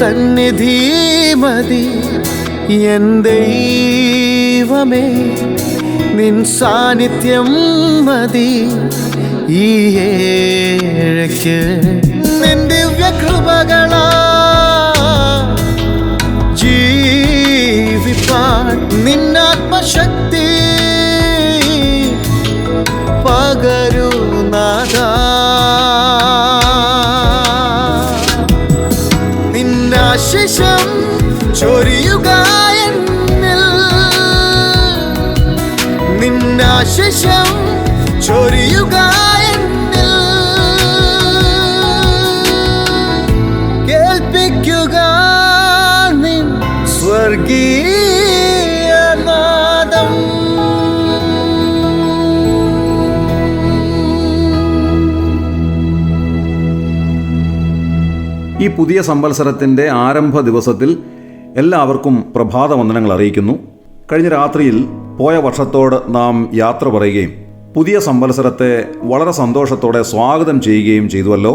സന്നിധി മതി എൻ ദൈവമേ, നിൻ സാന്നിധ്യം മതി ഈ ഏഴയ്ക്ക്. നിൻ ദിവ്യകൃപകളാ ജീവിപ്പാൻ നിന്നാത്മശക്തി പകരൂ നാഥാ. നിന്നാശിഷം ചൊരിയുക എന്നിൽ, നിന്നാശിഷം ചൊരിയുക എന്നിൽ. കേൾപ്പിക്കുക നിൻ സ്വർഗീയ നാദം. ഈ പുതിയ സംവത്സരത്തിൻ്റെ ആരംഭ ദിവസത്തിൽ എല്ലാവർക്കും പ്രഭാതവന്ദനങ്ങൾ അറിയിക്കുന്നു. കഴിഞ്ഞ രാത്രിയിൽ പോയ വർഷത്തോട് നാം യാത്ര പറയുകയും പുതിയ സംവത്സരത്തെ വളരെ സന്തോഷത്തോടെ സ്വാഗതം ചെയ്യുകയും ചെയ്തുവല്ലോ.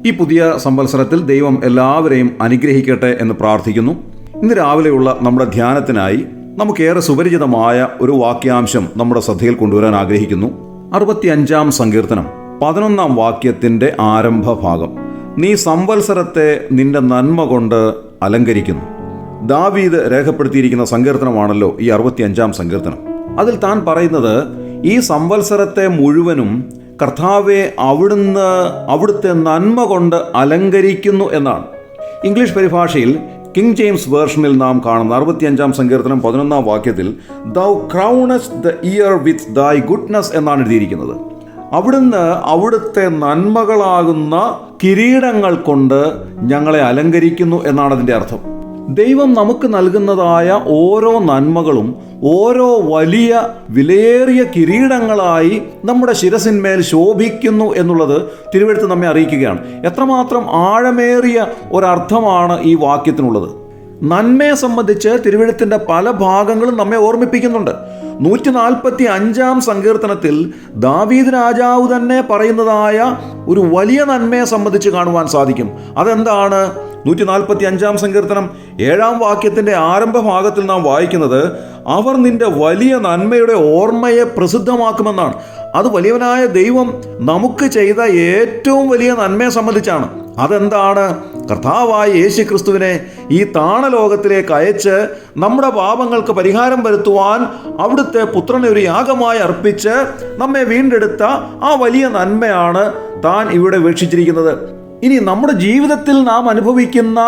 ഈ പുതിയ സംവത്സരത്തിൽ ദൈവം എല്ലാവരെയും അനുഗ്രഹിക്കട്ടെ എന്ന് പ്രാർത്ഥിക്കുന്നു. ഇന്ന് രാവിലെയുള്ള നമ്മുടെ ധ്യാനത്തിനായി നമുക്കേറെ സുപരിചിതമായ ഒരു വാക്യാംശം നമ്മുടെ ശ്രദ്ധയിൽ കൊണ്ടുവരാൻ ആഗ്രഹിക്കുന്നു. 65-ാം സങ്കീർത്തനം 11-ാം വാക്യത്തിൻ്റെ ആരംഭ ഭാഗം. നീ സംവത്സരത്തെ നിന്റെ നന്മ കൊണ്ട് അലങ്കരിക്കുന്നു. ദാവീദ് രേഖപ്പെടുത്തിയിരിക്കുന്ന സങ്കീർത്തനമാണല്ലോ ഈ 65-ാം സങ്കീർത്തനം. അതിൽ താൻ പറയുന്നത് ഈ സംവത്സരത്തെ മുഴുവനും കർത്താവെ അവിടുത്തെ നന്മ കൊണ്ട് അലങ്കരിക്കുന്നു എന്നാണ്. ഇംഗ്ലീഷ് പരിഭാഷയിൽ കിങ് ജെയിംസ് വേർഷനിൽ നാം കാണുന്ന 65-ാം സങ്കീർത്തനം 11-ാം വാക്യത്തിൽ ദൗ ക്രൗണസ്റ്റ് ദ ഇയർ വിത്ത് ദൈ ഗുഡ്നസ് എന്നാണ് എഴുതിയിരിക്കുന്നത്. അവിടുത്തെ നന്മകളാകുന്ന കിരീടങ്ങൾ കൊണ്ട് ഞങ്ങളെ അലങ്കരിക്കുന്നു എന്നാണ് അതിൻ്റെ അർത്ഥം. ദൈവം നമുക്ക് നൽകുന്നതായ ഓരോ നന്മകളും ഓരോ വലിയ വിലയേറിയ കിരീടങ്ങളായി നമ്മുടെ ശിരസിന്മേൽ ശോഭിക്കുന്നു എന്നുള്ളത് തിരുവെഴുത്ത് നമ്മെ അറിയിക്കുകയാണ്. എത്രമാത്രം ആഴമേറിയ ഒരർത്ഥമാണ് ഈ വാക്യത്തിനുള്ളത്. നന്മയെ സംബന്ധിച്ച് തിരുവെഴുത്തിൻ്റെ പല ഭാഗങ്ങളും നമ്മെ ഓർമ്മിപ്പിക്കുന്നുണ്ട്. 145-ാം സങ്കീർത്തനത്തിൽ ദാവീദ് രാജാവ് തന്നെ പറയുന്നതായ ഒരു വലിയ നന്മയെ സംബന്ധിച്ച് കാണുവാൻ സാധിക്കും. അതെന്താണ്? 145-ാം സങ്കീർത്തനം 7-ാം വാക്യത്തിൻ്റെ ആരംഭ ഭാഗത്തിൽ നാം വായിക്കുന്നത് അവർ നിന്റെ വലിയ നന്മയുടെ ഓർമ്മയെ പ്രസിദ്ധമാക്കുമെന്നാണ്. അത് വലിയവനായ ദൈവം നമുക്ക് ചെയ്ത ഏറ്റവും വലിയ നന്മയെ സംബന്ധിച്ചാണ്. അതെന്താണ്? കർത്താവായ യേശു ക്രിസ്തുവിനെ ഈ താണലോകത്തിലേക്ക് അയച്ച് നമ്മുടെ പാപങ്ങൾക്ക് പരിഹാരം വരുത്തുവാൻ അവിടുത്തെ പുത്രനെ ഒരു യാഗമായി അർപ്പിച്ച് നമ്മെ വീണ്ടെടുത്ത ആ വലിയ നന്മയാണ് താൻ ഇവിടെ വീക്ഷിച്ചിരിക്കുന്നത്. ഇനി നമ്മുടെ ജീവിതത്തിൽ നാം അനുഭവിക്കുന്ന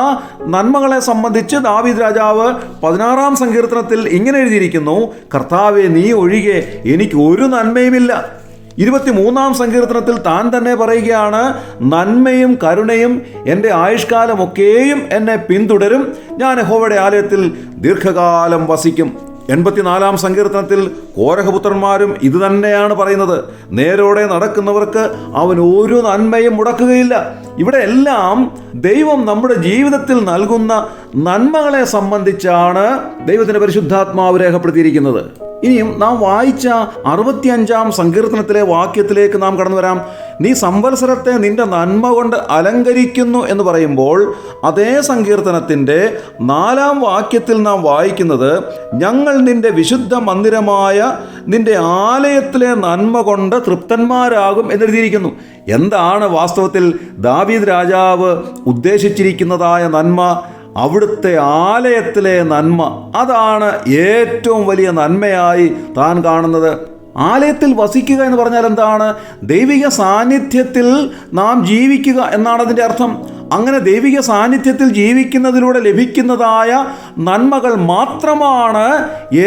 നന്മകളെ സംബന്ധിച്ച് ദാവീദ് രാജാവ് 16-ാം സങ്കീർത്തനത്തിൽ ഇങ്ങനെ എഴുതിയിരിക്കുന്നു, കർത്താവേ നീ ഒഴികെ എനിക്ക് ഒരു നന്മയുമില്ല. 23-ാം സങ്കീർത്തനത്തിൽ താൻ തന്നെ പറയുകയാണ്, നന്മയും കരുണയും എൻ്റെ ആയുഷ്കാലമൊക്കെയും എന്നെ പിന്തുടരും, ഞാൻ യഹോവയുടെ ആലയത്തിൽ ദീർഘകാലം വസിക്കും. 84-ാം സങ്കീർത്തനത്തിൽ കോരഹപുത്രന്മാരും ഇത് തന്നെയാണ് പറയുന്നത്, നേരോടെ നടക്കുന്നവർക്ക് അവൻ ഒരു നന്മയും മുടക്കുകയില്ല. ഇവിടെ എല്ലാം ദൈവം നമ്മുടെ ജീവിതത്തിൽ നൽകുന്ന നന്മകളെ സംബന്ധിച്ചാണ് ദൈവത്തിൻ്റെ പരിശുദ്ധാത്മാവ് രേഖപ്പെടുത്തിയിരിക്കുന്നത്. ഇനിയും നാം വായിച്ച 65-ാം സങ്കീർത്തനത്തിലെ വാക്യത്തിലേക്ക് നാം കടന്നു വരാം. നീ സംവത്സരത്തെ നിന്റെ നന്മ കൊണ്ട് അലങ്കരിക്കുന്നു എന്ന് പറയുമ്പോൾ അതേ സങ്കീർത്തനത്തിൻ്റെ 4-ാം വാക്യത്തിൽ നാം വായിക്കുന്നത്, ഞങ്ങൾ നിന്റെ വിശുദ്ധ മന്ദിരമായ നിന്റെ ആലയത്തിലെ നന്മ കൊണ്ട് തൃപ്തന്മാരാകും എന്നെഴുതിയിരിക്കുന്നു. എന്താണ് വാസ്തവത്തിൽ ദാവീദ് രാജാവ് ഉദ്ദേശിച്ചിരിക്കുന്നതായ നന്മ? അവിടുത്തെ ആലയത്തിലെ നന്മ. അതാണ് ഏറ്റവും വലിയ നന്മയായി താൻ കാണുന്നത്. ആലയത്തിൽ വസിക്കുക എന്ന് പറഞ്ഞാൽ എന്താണ്? ദൈവിക സാന്നിധ്യത്തിൽ നാം ജീവിക്കുക എന്നാണ് അതിൻ്റെ അർത്ഥം. അങ്ങനെ ദൈവിക സാന്നിധ്യത്തിൽ ജീവിക്കുന്നതിലൂടെ ലഭിക്കുന്നതായ നന്മകൾ മാത്രമാണ്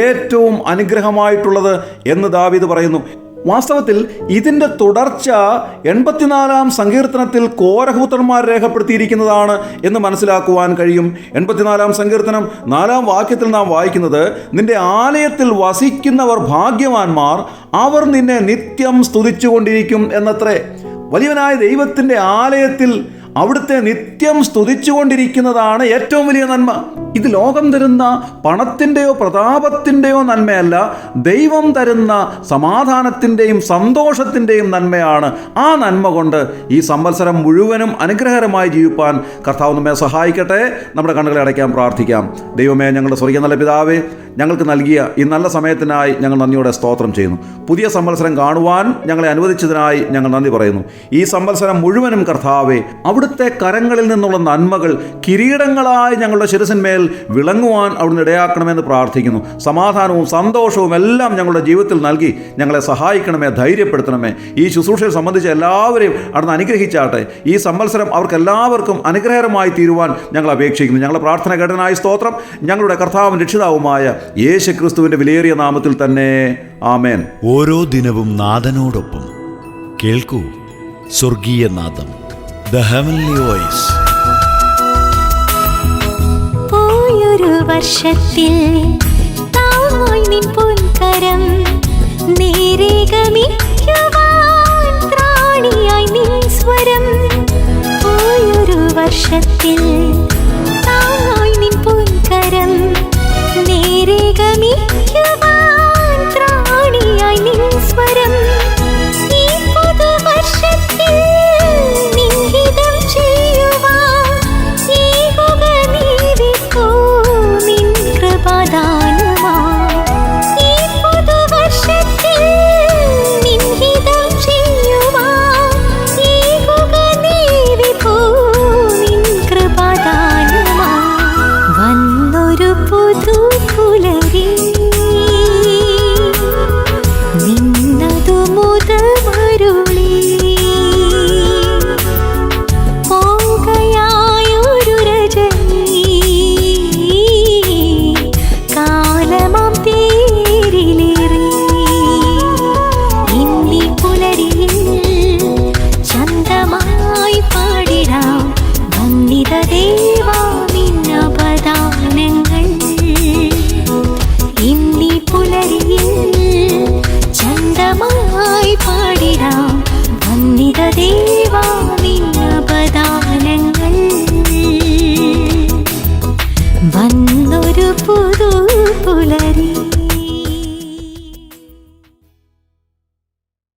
ഏറ്റവും അനുഗ്രഹമായിട്ടുള്ളത് എന്ന് ദാവീദ് പറയുന്നു. വാസ്തവത്തിൽ ഇതിൻ്റെ തുടർച്ച 84-ാം സങ്കീർത്തനത്തിൽ കോരഹപുത്രന്മാർ രേഖപ്പെടുത്തിയിരിക്കുന്നതാണ് എന്ന് മനസ്സിലാക്കുവാൻ കഴിയും. 84-ാം സങ്കീർത്തനം 4-ാം വാക്യത്തിൽ നാം വായിക്കുന്നത്, നിന്റെ ആലയത്തിൽ വസിക്കുന്നവർ ഭാഗ്യവാന്മാർ, അവർ നിന്നെ നിത്യം സ്തുതിച്ചുകൊണ്ടിരിക്കും എന്നത്രേ. വലിയവനായ ദൈവത്തിൻ്റെ ആലയത്തിൽ അവിടുത്തെ നിത്യം സ്തുതിച്ചുകൊണ്ടിരിക്കുന്നതാണ് ഏറ്റവും വലിയ നന്മ. ഇത് ലോകം തരുന്ന പണത്തിൻ്റെയോ പ്രതാപത്തിൻ്റെയോ നന്മയല്ല, ദൈവം തരുന്ന സമാധാനത്തിൻ്റെയും സന്തോഷത്തിൻ്റെയും നന്മയാണ്. ആ നന്മ കൊണ്ട് ഈ സംവത്സരം മുഴുവനും അനുഗ്രഹകരമായി ജീവിപ്പാൻ കർത്താവ് നമ്മെ സഹായിക്കട്ടെ. നമ്മുടെ കണ്ണുകളെ അടയ്ക്കാൻ പ്രാർത്ഥിക്കാം. ദൈവമേ, ഞങ്ങളുടെ സ്വർഗ്ഗീയ നല്ല പിതാവേ, ഞങ്ങൾക്ക് നൽകിയ ഈ നല്ല സമയത്തിനായി ഞങ്ങൾ നന്ദിയോടെ സ്തോത്രം ചെയ്യുന്നു. പുതിയ സംവത്സരം കാണുവാൻ ഞങ്ങളെ അനുവദിച്ചതിനായി ഞങ്ങൾ നന്ദി പറയുന്നു. ഈ സംവത്സരം മുഴുവനും കർത്താവേ, അവിടുത്തെ കരങ്ങളിൽ നിന്നുള്ള നന്മകൾ കിരീടങ്ങളായി ഞങ്ങളുടെ ശിരസിന്മേൽ വിളങ്ങുവാൻ അവിടുന്ന് ഇടയാക്കണമെന്ന് പ്രാർത്ഥിക്കുന്നു. സമാധാനവും സന്തോഷവും എല്ലാം ഞങ്ങളുടെ ജീവിതത്തിൽ നൽകി ഞങ്ങളെ സഹായിക്കണമേ, ധൈര്യപ്പെടുത്തണമേ. ഈ ശുശ്രൂഷയെ സംബന്ധിച്ച് എല്ലാവരെയും അവിടുന്ന് അനുഗ്രഹിച്ചാട്ടെ. ഈ സംവത്സരം അവർക്ക് എല്ലാവർക്കും അനുഗ്രഹകരമായി തീരുവാൻ ഞങ്ങൾ അപേക്ഷിക്കുന്നു. ഞങ്ങളുടെ പ്രാർത്ഥന കേട്ടതിനായി സ്തോത്രം. ഞങ്ങളുടെ കർത്താവും രക്ഷിതാവുമായ യേശു ക്രിസ്തുവിന്റെ വിലയേറിയ നാമത്തിൽ തന്നെ ആമേൻ. ഓരോ ദിനവും നാഥനോടൊപ്പം കേൾക്കൂ സ്വർഗീയ നാദം, ദ ഹെവൻലി വോയിസ്. പോയൊരു വർഷത്തിൽ താങ്ങായി നിൻ പൊൻകരം, നേരെ ഗമിക്കുവാൻ ത്രാണിയായി നിൻ സ്വരം. പോയൊരു വർഷത്തിൽ